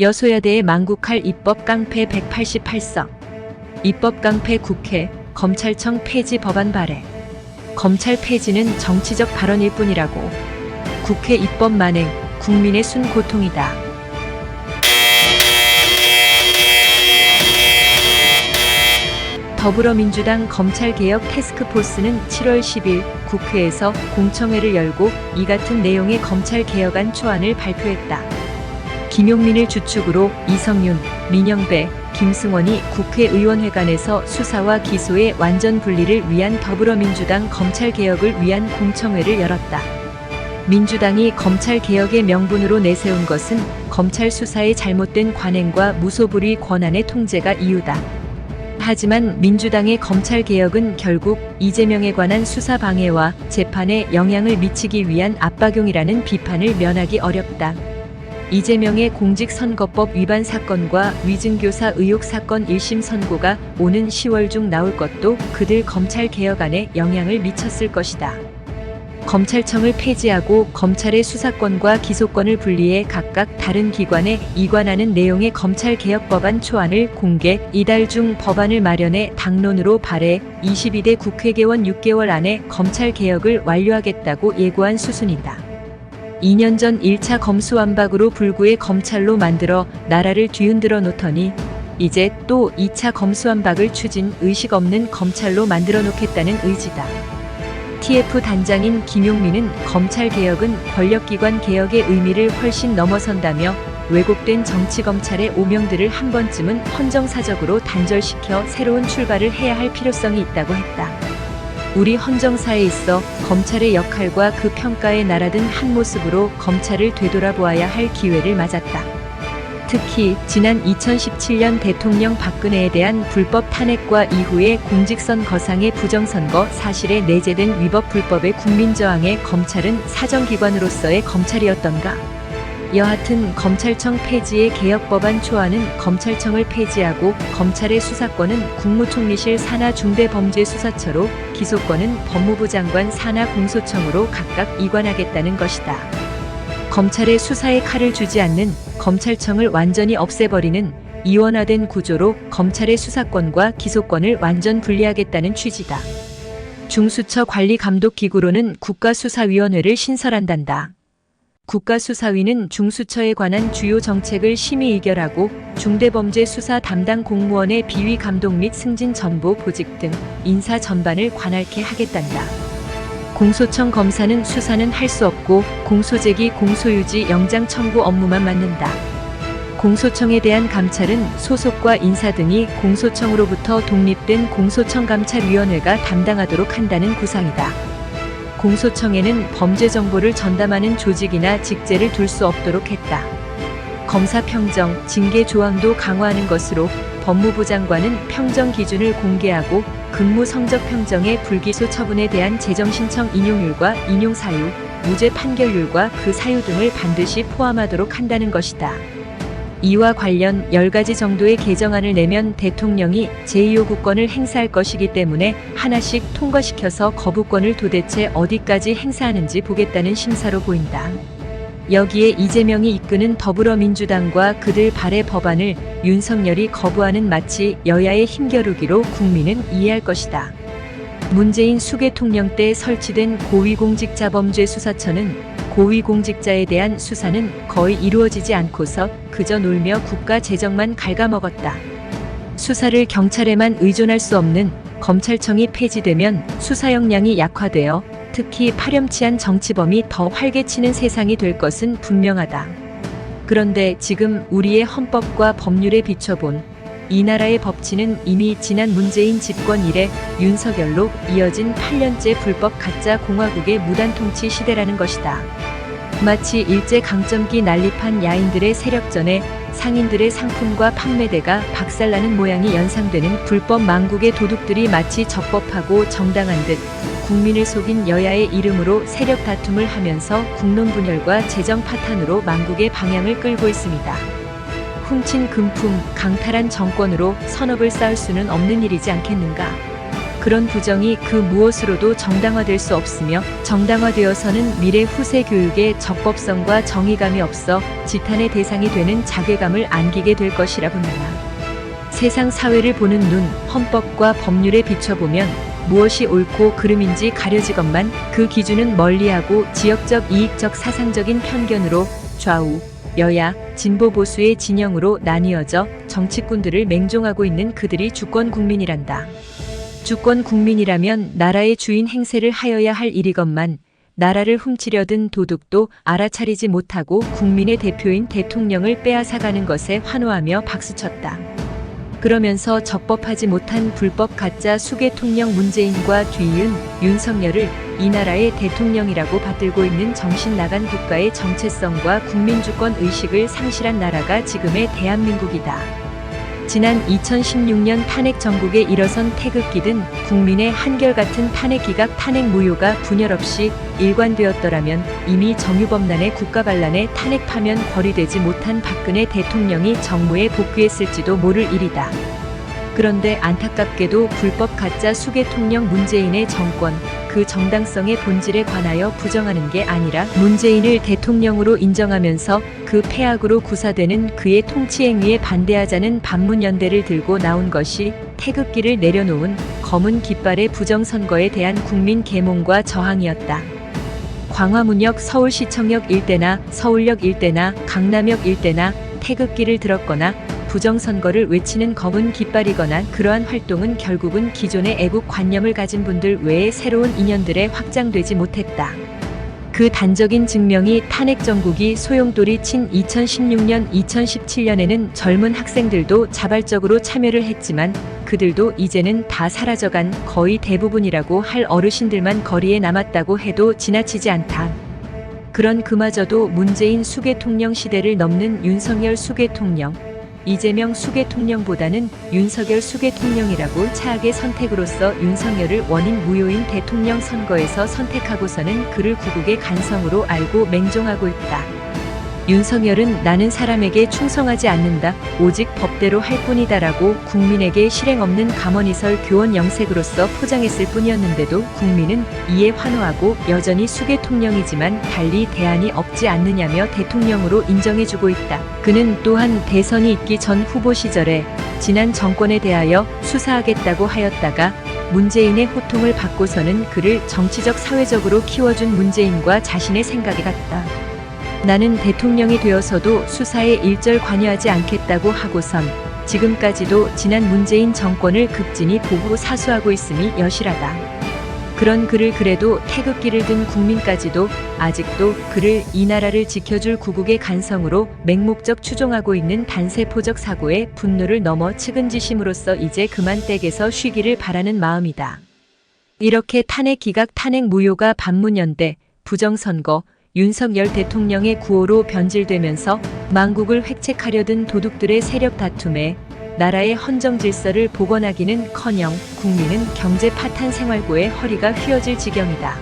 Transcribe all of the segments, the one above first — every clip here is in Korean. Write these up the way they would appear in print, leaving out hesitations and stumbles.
여소야대의 망국할 입법 깡패 188석. 입법 깡패 국회, 검찰청 폐지 법안 발의. 검찰 폐지는 정치적 발언일 뿐이라고. 국회 입법 만행, 국민의 순 고통이다. 더불어민주당 검찰개혁 태스크포스는 7월 10일 국회에서 공청회를 열고 이 같은 내용의 검찰개혁안 초안을 발표했다. 김용민을 주축으로 이성윤, 민영배, 김승원이 국회의원회관에서 수사와 기소의 완전 분리를 위한 더불어민주당 검찰개혁을 위한 공청회를 열었다. 민주당이 검찰개혁의 명분으로 내세운 것은 검찰 수사의 잘못된 관행과 무소불위 권한의 통제가 이유다. 하지만 민주당의 검찰개혁은 결국 이재명에 관한 수사 방해와 재판에 영향을 미치기 위한 압박용이라는 비판을 면하기 어렵다. 이재명의 공직선거법 위반 사건과 위증교사 의혹 사건 1심 선고가 오는 10월 중 나올 것도 그들 검찰개혁안에 영향을 미쳤을 것이다. 검찰청을 폐지하고 검찰의 수사권과 기소권을 분리해 각각 다른 기관에 이관하는 내용의 검찰개혁법안 초안을 공개, 이달 중 법안을 마련해 당론으로 발의, 22대 국회 개원 6개월 안에 검찰개혁을 완료하겠다고 예고한 수순이다. 2년 전 1차 검수완박으로 불구의 검찰로 만들어 나라를 뒤흔들어 놓더니 이제 또 2차 검수완박을 추진 의식 없는 검찰로 만들어 놓겠다는 의지다. TF 단장인 김용민은 검찰개혁은 권력기관 개혁의 의미를 훨씬 넘어선다며 왜곡된 정치검찰의 오명들을 한 번쯤은 헌정사적으로 단절시켜 새로운 출발을 해야 할 필요성이 있다고 했다. 우리 헌정사에 있어 검찰의 역할과 그 평가의 나라든 한 모습으로 검찰을 되돌아보아야 할 기회를 맞았다. 특히 지난 2017년 대통령 박근혜에 대한 불법 탄핵과 이후의 공직선 거상의 부정선거 사실에 내재된 위법 불법의 국민저항에 검찰은 사정기관으로서의 검찰이었던가. 여하튼 검찰청 폐지의 개혁법안 초안은 검찰청을 폐지하고 검찰의 수사권은 국무총리실 산하중대범죄수사처로 기소권은 법무부 장관 산하공소청으로 각각 이관하겠다는 것이다. 검찰의 수사에 칼을 주지 않는 검찰청을 완전히 없애버리는 이원화된 구조로 검찰의 수사권과 기소권을 완전 분리하겠다는 취지다. 중수처 관리감독기구로는 국가수사위원회를 신설한단다. 국가수사위는 중수처에 관한 주요 정책을 심의 의결하고 중대범죄 수사 담당 공무원의 비위 감독 및 승진 전보 보직 등 인사 전반을 관할케 하겠단다. 공소청 검사는 수사는 할 수 없고 공소제기 공소유지 영장 청구 업무만 맡는다. 공소청에 대한 감찰은 소속과 인사 등이 공소청으로부터 독립된 공소청감찰위원회가 담당하도록 한다는 구상이다. 공소청에는 범죄 정보를 전담하는 조직이나 직제를 둘 수 없도록 했다. 검사 평정, 징계 조항도 강화하는 것으로 법무부 장관은 평정 기준을 공개하고 근무 성적 평정의 불기소 처분에 대한 재정신청 인용률과 인용 사유, 무죄 판결률과 그 사유 등을 반드시 포함하도록 한다는 것이다. 이와 관련 10가지 정도의 개정안을 내면 대통령이 제2요구권을 행사할 것이기 때문에 하나씩 통과시켜서 거부권을 도대체 어디까지 행사하는지 보겠다는 심사로 보인다. 여기에 이재명이 이끄는 더불어민주당과 그들 발의 법안을 윤석열이 거부하는 마치 여야의 힘겨루기로 국민은 이해할 것이다. 문재인 수계통령 때 설치된 고위공직자범죄수사처는 고위공직자에 대한 수사는 거의 이루어지지 않고서 그저 놀며 국가 재정만 갉아먹었다. 수사를 경찰에만 의존할 수 없는 검찰청이 폐지되면 수사 역량이 약화되어 특히 파렴치한 정치범이 더 활개치는 세상이 될 것은 분명하다. 그런데 지금 우리의 헌법과 법률에 비춰본 이 나라의 법치는 이미 지난 문재인 집권 이래 윤석열로 이어진 8년째 불법 가짜 공화국의 무단통치 시대라는 것이다. 마치 일제강점기 난립한 야인들의 세력전에 상인들의 상품과 판매대가 박살나는 모양이 연상되는 불법 망국의 도둑들이 마치 적법하고 정당한 듯 국민을 속인 여야의 이름으로 세력 다툼을 하면서 국론 분열과 재정 파탄으로 망국의 방향을 끌고 있습니다. 훔친 금품, 강탈한 정권으로 선업을 쌓을 수는 없는 일이지 않겠는가. 그런 부정이 그 무엇으로도 정당화될 수 없으며 정당화되어서는 미래 후세 교육에 적법성과 정의감이 없어 지탄의 대상이 되는 자괴감을 안기게 될 것이라 봅니다. 세상 사회를 보는 눈, 헌법과 법률에 비춰보면 무엇이 옳고 그름인지 가려지건만 그 기준은 멀리하고 지역적 이익적 사상적인 편견으로 좌우, 여야, 진보 보수의 진영으로 나뉘어져 정치꾼들을 맹종하고 있는 그들이 주권 국민이란다. 주권 국민이라면 나라의 주인 행세를 하여야 할 일이건만 나라를 훔치려든 도둑도 알아차리지 못하고 국민의 대표인 대통령을 빼앗아가는 것에 환호하며 박수쳤다. 그러면서 적법하지 못한 불법 가짜 수계통령 문재인과 뒤이은 윤석열을 이 나라의 대통령이라고 받들고 있는 정신 나간 국가의 정체성과 국민주권 의식을 상실한 나라가 지금의 대한민국이다. 지난 2016년 탄핵 정국에 일어선 태극기든 국민의 한결같은 탄핵 기각 탄핵 무효가 분열 없이 일관되었더라면 이미 정유범란의 국가반란의 탄핵 파면 거리되지 못한 박근혜 대통령이 정무에 복귀했을지도 모를 일이다. 그런데 안타깝게도 불법 가짜 수계통령 문재인의 정권, 그 정당성의 본질에 관하여 부정하는 게 아니라 문재인을 대통령으로 인정하면서 그 폐악으로 구사되는 그의 통치 행위에 반대하자는 반문연대를 들고 나온 것이 태극기를 내려놓은 검은 깃발의 부정선거에 대한 국민 계몽과 저항이었다. 광화문역 서울시청역 일대나 서울역 일대나 강남역 일대나 태극기를 들었거나 부정선거를 외치는 검은 깃발이거나 그러한 활동은 결국은 기존의 애국관념을 가진 분들 외에 새로운 인연들에 확장되지 못했다. 그 단적인 증명이 탄핵 정국이 소용돌이 친 2016년, 2017년에는 젊은 학생들도 자발적으로 참여를 했지만 그들도 이제는 다 사라져간 거의 대부분이라고 할 어르신들만 거리에 남았다고 해도 지나치지 않다. 그런 그마저도 문재인 수계통령 시대를 넘는 윤석열 수계통령, 이재명 수계통령보다는 윤석열 수계통령이라고 차악의 선택으로서 윤석열을 원인 무효인 대통령 선거에서 선택하고서는 그를 구국의 간성으로 알고 맹종하고 있다. 윤석열은 나는 사람에게 충성하지 않는다. 오직 법대로 할 뿐이다라고 국민에게 실행 없는 감언이설 교원 영색으로서 포장했을 뿐이었는데도 국민은 이에 환호하고 여전히 수계통령이지만 달리 대안이 없지 않느냐며 대통령으로 인정해주고 있다. 그는 또한 대선이 있기 전 후보 시절에 지난 정권에 대하여 수사하겠다고 하였다가 문재인의 호통을 받고서는 그를 정치적 사회적으로 키워준 문재인과 자신의 생각이 같다. 나는 대통령이 되어서도 수사에 일절 관여하지 않겠다고 하고선 지금까지도 지난 문재인 정권을 극진히 보고 사수하고 있음이 여실하다. 그런 그를 그래도 태극기를 든 국민까지도 아직도 그를 이 나라를 지켜줄 구국의 간성으로 맹목적 추종하고 있는 단세포적 사고에 분노를 넘어 측은지심으로써 이제 그만 댁에서 쉬기를 바라는 마음이다. 이렇게 탄핵 기각 탄핵 무효가 반문연대, 부정선거, 윤석열 대통령의 구호로 변질되면서 망국을 획책하려던 도둑들의 세력 다툼에 나라의 헌정 질서를 복원하기는커녕 국민은 경제 파탄 생활고에 허리가 휘어질 지경이다.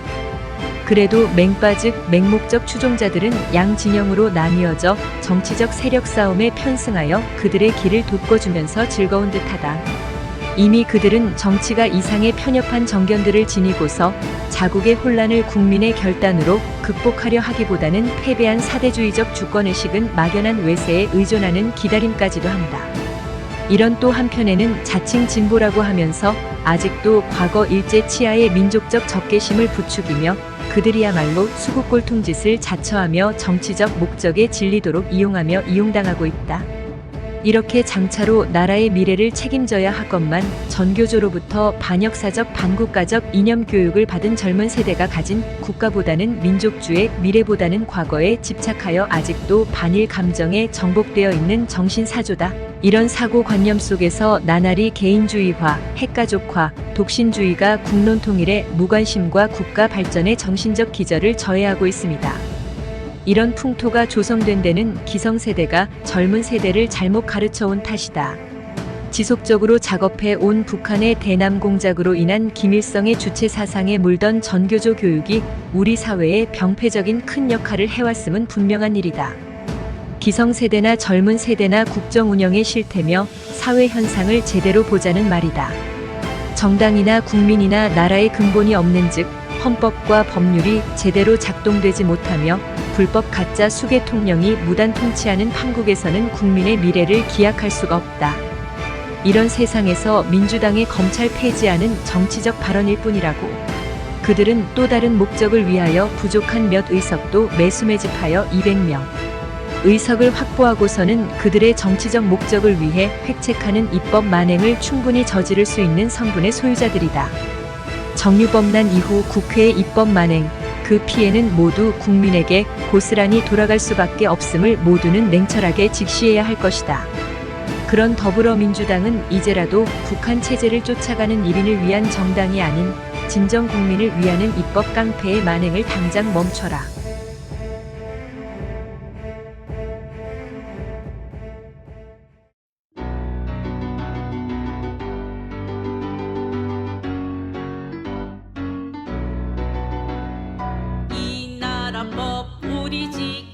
그래도 맹빠 즉 맹목적 추종자들은 양 진영으로 나뉘어져 정치적 세력 싸움에 편승하여 그들의 길을 돋궈주면서 즐거운 듯하다. 이미 그들은 정치가 이상의 편협한 정견들을 지니고서 자국의 혼란을 국민의 결단으로 극복하려 하기보다는 패배한 사대주의적 주권의식은 막연한 외세에 의존하는 기다림까지도 한다. 이런 또 한편에는 자칭 진보라고 하면서 아직도 과거 일제 치하의 민족적 적개심을 부추기며 그들이야말로 수국골통짓을 자처하며 정치적 목적에 질리도록 이용하며 이용당하고 있다. 이렇게 장차로 나라의 미래를 책임져야 하건만 전교조로부터 반역사적 반국가적 이념 교육을 받은 젊은 세대가 가진 국가보다는 민족주의, 미래보다는 과거에 집착하여 아직도 반일 감정에 정복되어 있는 정신사조다. 이런 사고관념 속에서 나날이 개인주의화, 핵가족화, 독신주의가 국론 통일에 무관심과 국가 발전의 정신적 기저를 저해하고 있습니다. 이런 풍토가 조성된 데는 기성세대가 젊은 세대를 잘못 가르쳐온 탓이다. 지속적으로 작업해 온 북한의 대남 공작으로 인한 김일성의 주체 사상에 물던 전교조 교육이 우리 사회에 병폐적인 큰 역할을 해왔음은 분명한 일이다. 기성세대나 젊은 세대나 국정 운영의 실태며 사회 현상을 제대로 보자는 말이다. 정당이나 국민이나 나라의 근본이 없는즉 헌법과 법률이 제대로 작동되지 못하며 불법 가짜 수계 통령이 무단 통치하는 한국에서는 국민의 미래를 기약할 수가 없다. 이런 세상에서 민주당의 검찰 폐지하는 정치적 발언일 뿐이라고. 그들은 또 다른 목적을 위하여 부족한 몇 의석도 매수매집하여 200명. 의석을 확보하고서는 그들의 정치적 목적을 위해 획책하는 입법 만행을 충분히 저지를 수 있는 성분의 소유자들이다. 정유법난 이후 국회의 입법 만행, 그 피해는 모두 국민에게 고스란히 돌아갈 수밖에 없음을 모두는 냉철하게 직시해야 할 것이다. 그런 더불어민주당은 이제라도 북한 체제를 쫓아가는 일인을 위한 정당이 아닌 진정 국민을 위하는 입법 깡패의 만행을 당장 멈춰라. 이 나라 법 우리 지